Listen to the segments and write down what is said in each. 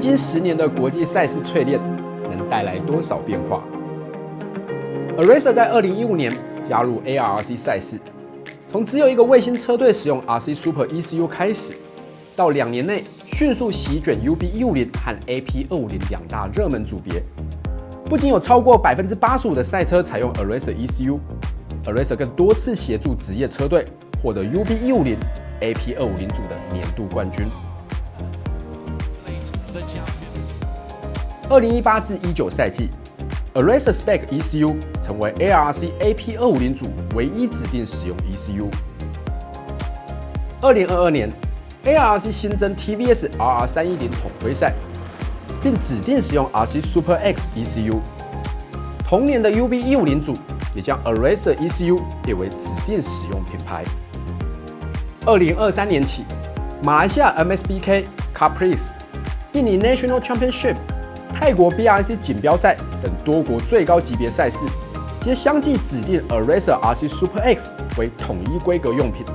经10年的国际赛事淬炼，能带来多少变化 ？Aracer 在2015年加入 ARRC 赛事，从只有一个卫星车队使用 RC Super ECU 开始，到2年内迅速席卷 UB150和 AP250两大热门组别。不仅有超过85%的赛车采用 Aracer ECU，Aracer 更多次协助职业车队获得 UB150、AP250组的年度冠军。2018至19赛季 ，Aracer Spec ECU 成为 ARRC AP250组唯一指定使用 ECU。2022年 ，ARRC 新增 TVS RR310统规赛，并指定使用 RC Super X ECU。同年的 UB150组也将 Aracer ECU 列为指定使用品牌。2023年起，马来西亚 MSBK Caprice、印尼 National Championship、泰国 BRC 锦标赛等多国最高级别赛事，皆相继指定 Aracer RC Super X 为统一规格用品。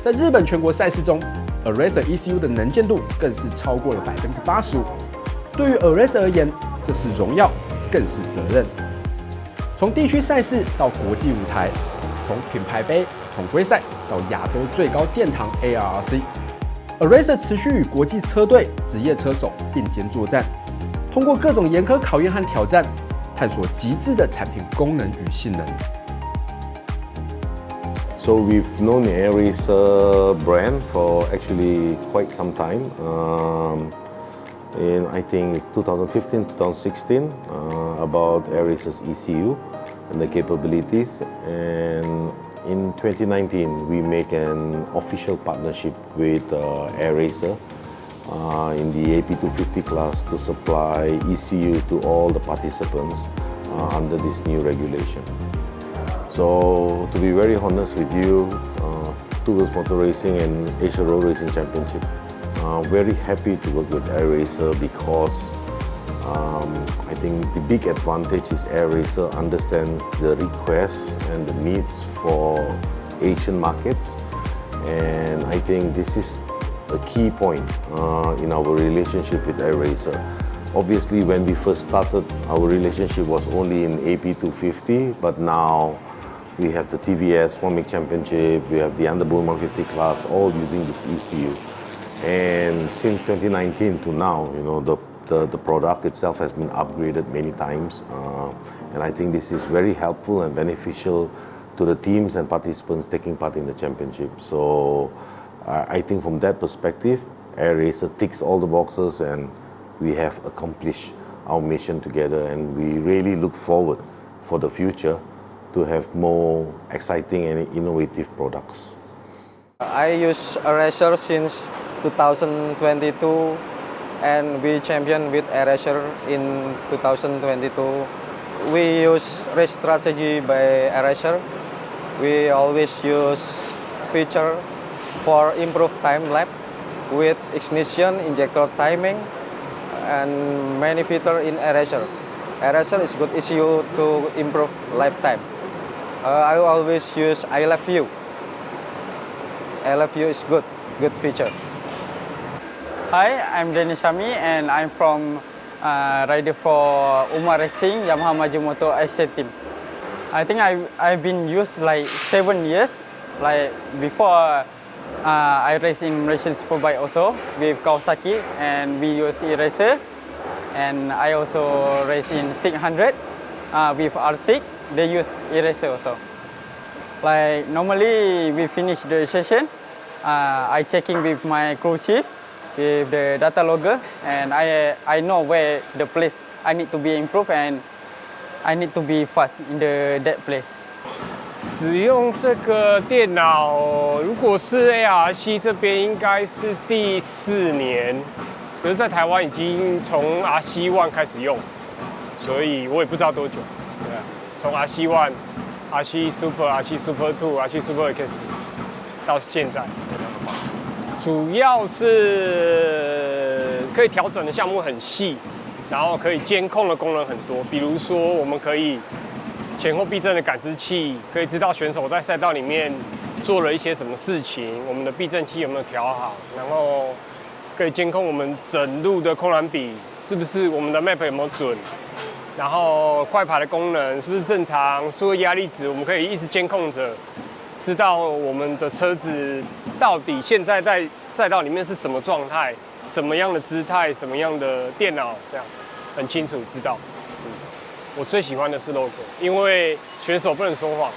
在日本全国赛事中 ，Aracer ECU 的能见度更是超过了85%。对于 Aracer 而言，这是荣耀，更是责任。从地区赛事到国际舞台，从品牌杯、统规赛到亚洲最高殿堂 ARRC。Aracer 持续与国际车队、职业车手并肩作战，通过各种严苛考验和挑战，探索极致的产品功能与性能。So we've known Aracer brand for actually quite some time. In I think it's 2015, 2016, about Aracer's ECU and the capabilities. And in 2019, we make an official partnership with Aracer in the AP250 class to supply ECU to all the participants under this new regulation. So to be very honest with you, Two Wheels Motor Racing and Asia Road Racing Championship, very happy to work with Aracer because I think the big advantage is Aracer understands the requests and the needs for Asian markets, and I think this is a key point in our relationship with Aracer. Obviously, when we first started, our relationship was only in AP250, but now we have the TVS One Make Championship, we have the Underbone 150 class, all using this ECU. And since 2019 to now, you know, the product itself has been upgraded many times, and I think this is very helpful and beneficial to the teams and participants taking part in the championship. So I think from that perspective, Aracer ticks all the boxes, and we have accomplished our mission together, and we really look forward for the future to have more exciting and innovative products. I use Aracer since 2022, and we champion with Aracer in 2022. We use race strategy by Aracer. We always use feature for improved time lap with ignition, injector timing, and many features in Aracer. Aracer is good issue to improve lifetime. I always use I Love You. I Love You is good feature. Hi, I'm Dennis Shami, and I'm from rider for Umar Racing, Yamaha Majimoto SA team. I think I've been used like 7 years. Like before, I race in Malaysian Superbike also with Kawasaki, and we use Aracer. And I also race in 600 with R6. They use Aracer also. Like normally we finish the session, I checking with my crew chief with the data logger, and I know where the place I need to be improved and I need to be fast in that place. 使用这个电脑，如果是 ARC 这边应该是第4年，可是在台湾已经从 RC One 开始用，所以我也不知道多久。对啊，从 RC One、RC Super、RC Super Two、RC Super X 到现在。主要是可以调整的项目很细，然后可以监控的功能很多。比如说，我们可以前后避震的感知器，可以知道选手在赛道里面做了一些什么事情，我们的避震器有没有调好，然后可以监控我们整路的空转比是不是我们的 map 有没有准，然后快排的功能是不是正常，所有压力值我们可以一直监控着，知道我们的车子到底现在在赛道里面是什么状态，什么样的姿态，什么样的电脑，这样很清楚知道。我最喜欢的是 logo， 因为选手不能说谎，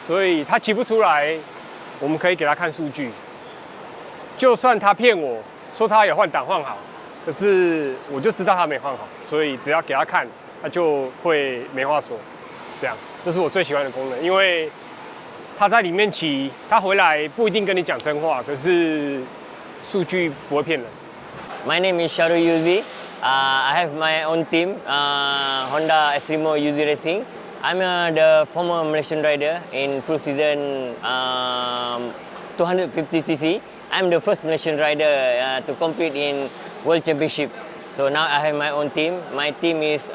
所以他骑不出来，我们可以给他看数据。就算他骗我说他有换挡换好，可是我就知道他没换好，所以只要给他看，他就会没话说。这样，这是我最喜欢的功能，因为他在里面骑，他回来不一定跟你讲真话，可是数据不会骗人。My name is Shahrul Yuzi. I have my own team, Honda Extremo Yuzi Racing. I'm the former Malaysian rider in full season 250cc. I'm the first Malaysian rider to compete in World Championship. So now I have my own team. My team is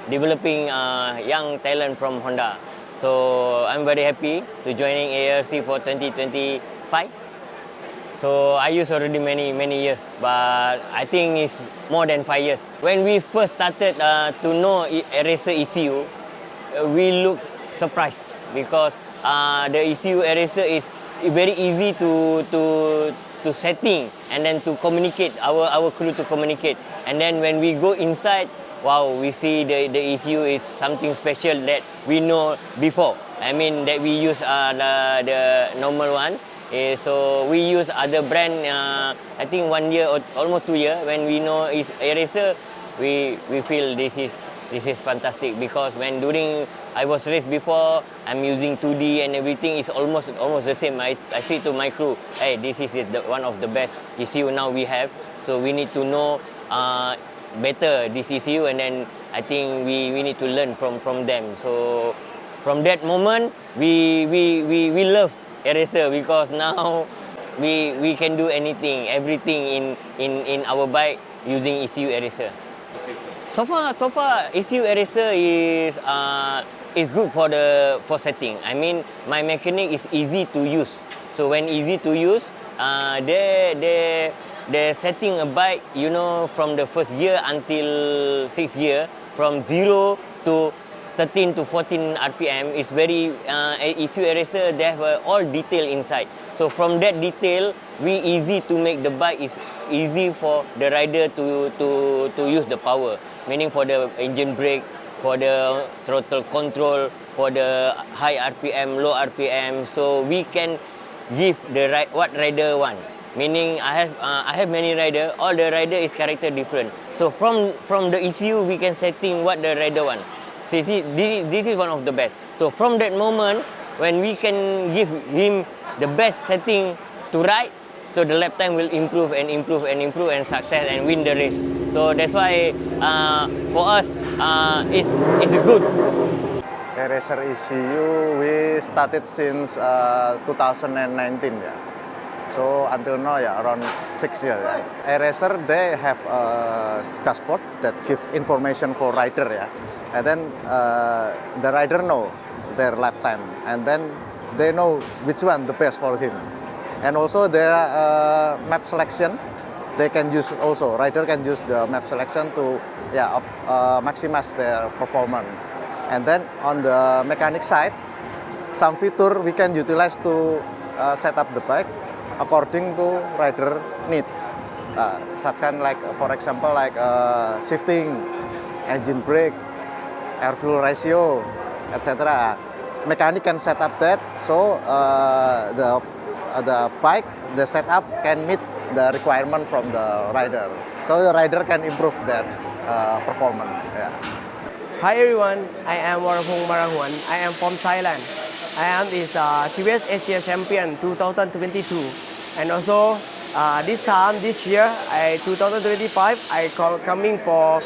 developing young talent from Honda. So I'm very happy to joining ARC for 2025. So I use already many years, but I think it's more than 5 years. When we first started to know Eraser ECU, we look surprised because the ECU Eraser is very easy to setting and then to communicate, our crew to communicate. And then when we go inside, wow, we see the ECU is something special that we know before. I mean that we use the normal one. So we use other brand, I think 1 year or almost 2 years. When we know it's Eraser, we feel this is fantastic because when during I was raced before, I'm using 2D and everything is almost the same. I say to my crew, hey, this is one of the best ECU now we have. So we need to know better this ECU, and then I think we need to learn from them. So from that moment, we love Eraser because now we can do anything, everything in our bike using ECU Eraser. So far ECU Eraser is good for setting. I mean my mechanic is easy to use. So when easy to use, they setting a bike, you know, from the first year until 6th year, from 0 to 13 to 14 RPM is very ECU Eraser. They have all detail inside. So from that detail, we easy to make the bike is easy for the rider to use the power. Meaning for the engine brake, for the throttle control, for the high RPM, low RPM. So we can give the what rider want. Meaning I have many rider. All the rider is character different. So from the ECU we can setting what the rider want. See, this is one of the best. So from that moment, when we can give him the best setting to ride, so the lap time will improve and success and win the race. So that's why for us it's good. Eraser ECU we started since 2019. Yeah. So until now, yeah, around 6 years. Yeah. Eraser they have a dashboard that gives information for rider. Yeah. And then the rider know their lap time, and then they know which one the best for him. And also their map selection, they can use also. Rider can use the map selection to maximize their performance. And then on the mechanic side, some feature we can utilize to set up the bike according to rider need. Such kind like, for example, like shifting, engine brake, air fuel ratio, etc. Mechanic can set up that, so the bike, the setup can meet the requirement from the rider. So the rider can improve their performance. Yeah. Hi everyone, I am Warapong Marahuan. I am from Thailand. I am this TVS Asia Champion 2022, and also this year, 2025, I coming for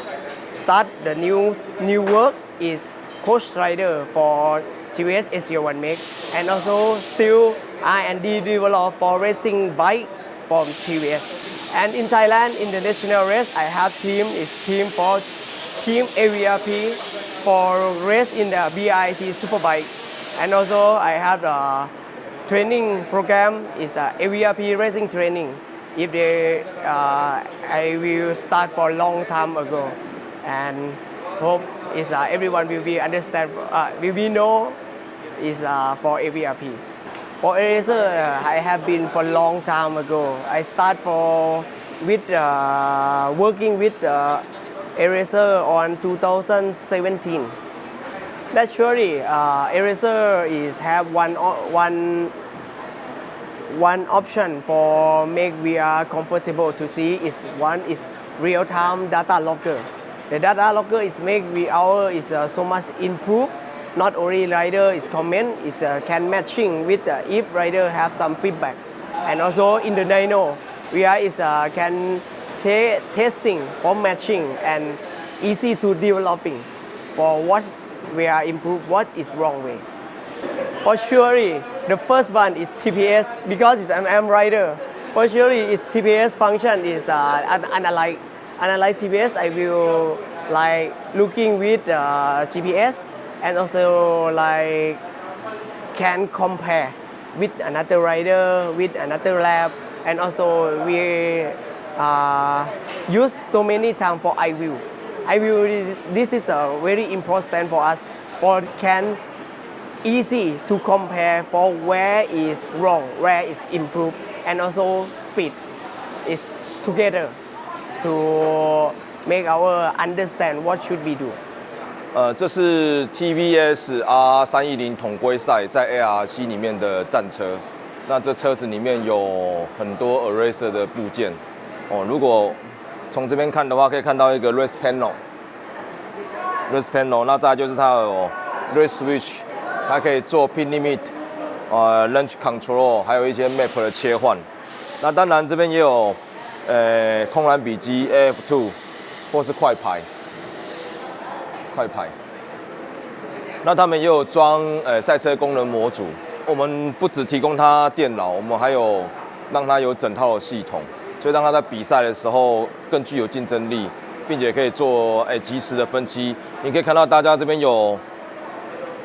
start the new work is coach rider for TVS Asia One Make, and also still R&D develop for racing bike from TVS. And in Thailand, in the national race, I have team for Team AVRP for race in the BIT Superbike. And also I have the training program is the AVRP racing training. if they, I will start for a long time ago, and hope is everyone will be understand, will be know is for AVRP. For eraser, I have been for a long time ago. I start with working with eraser on 2017. Naturally, eraser is have one option for make VR comfortable to see is one is real-time data logger. The data logger is make VR is so much improved. Not only rider is comment, is can matching with if rider have some feedback. And also in the dyno, VR is can testing for matching and easy to developing for what we are improve, what is wrong way. For sure, the first one is TPS because it's an rider. For sure, its TPS function is analyze TPS. I will like looking with GPS and also like can compare with another rider, with another lab, and also we use so many times for iView. iView, this is very important for us for can easy to compare for where is wrong, where is improved, and also speed is together to make our understand what should we do. 这是 TVS R310统规赛在 ARC 里面的战车。那这车子里面有很多 Eraser 的部件。如果从这边看的话，可以看到一个 Race Panel。Race Panel， 那再来就是它有 Race Switch， 它可以做 Pit Limit、Launch Control， 还有一些 Map 的切换。那当然这边也有空栏比机 AF2 或是快排。那他们也有装赛车功能模组。我们不只提供它电脑，我们还有让它有整套的系统，所以让它在比赛的时候更具有竞争力，并且可以做即时的分析。你可以看到大家这边有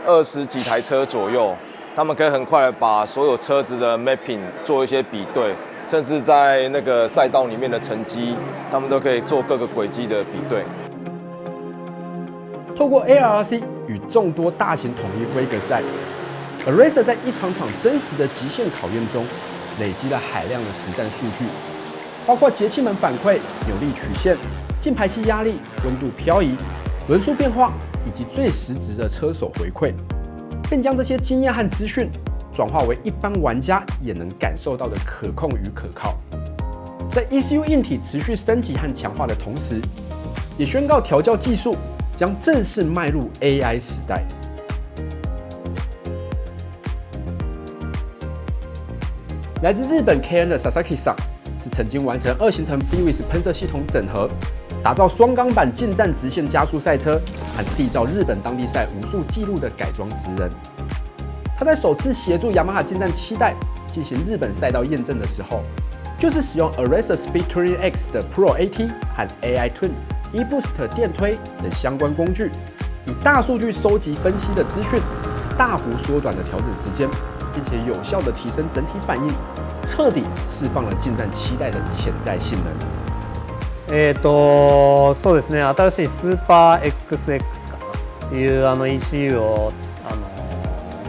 20几台车左右，他们可以很快的把所有车子的 mapping 做一些比对，甚至在那个赛道里面的成绩，他们都可以做各个轨迹的比对。透过 ARC 与众多大型统一规格赛 ，Eraser 在一场场真实的极限考验中，累积了海量的实战数据，包括节气门反馈、扭力曲线、进排气压力、温度漂移、轮速变化，以及最实质的车手回馈，并将这些经验和资讯转化为一般玩家也能感受到的可控与可靠。在 ECU 硬体持续升级和强化的同时，也宣告调教技术将正式迈入 AI 时代。来自日本 KN 的 Sasaki-san 是曾经完成2行程 Bwiz 喷射系统整合，打造双钢板近战直线加速赛车和缔造日本当地赛无数纪录的改装职人。他在首次协助雅马哈近战7代进行日本赛道验证的时候，就是使用 Eraser Speed Tuning X 的 Pro AT 和 AI Twin、eBoost 电推等相关工具，以大数据收集分析的资讯，大幅缩短了调整时间，并且有效地提升整体反应，彻底释放了近战7代的潜在性能。そうですね、新しいスーパー XX かなっていう ECU を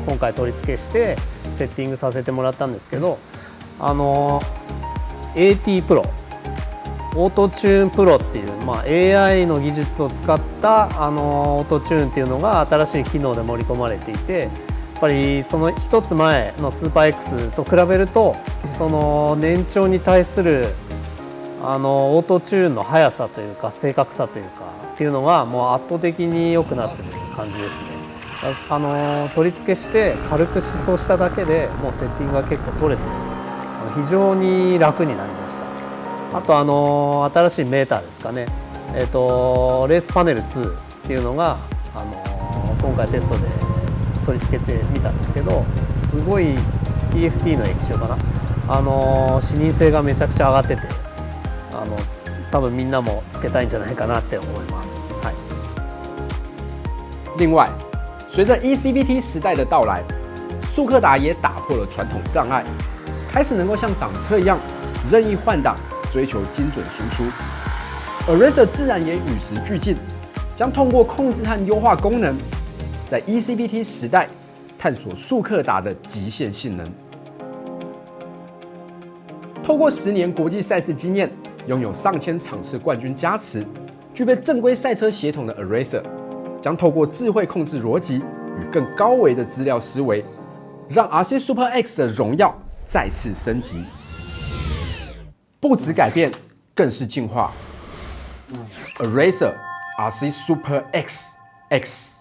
今回取り付けしてセッティングさせてもらったんですけど、AT プロオートチューンプロっていう、AI の技術を使ったオートチューンっていうのが新しい機能で盛り込まれていて、やっぱりその一つ前のスーパー X と比べるとその年長に対するオートチューンの速さというか正確さというかっていうのがもう圧倒的に良くなってる感じですね。取り付けして軽く試走しただけでもうセッティングが結構取れてる、非常に楽になりました。あと新しいメーターですかね、レースパネル2っていうのが今回テストで取り付けてみたんですけど、すごい TFT の液晶かな、視認性がめちゃくちゃ上がってて、多分みんなもつけたいんじゃないかなって思います。はい。另外，随着 ECVT 时代的到来，速克达也打破了传统障碍，开始能够像挡车一样任意换挡，追求精准输出。Aracer 自然也与时俱进，将通过控制和优化功能，在 ECBT 时代探索速克达的极限性能。透过10年国际赛事经验，拥有上千场次冠军加持，具备正规赛车协同的 Aracer， 将透过智慧控制逻辑与更高维的资料思维，让 RC Super X 的荣耀再次升级。不止改变，更是进化。Aracer RC Super X。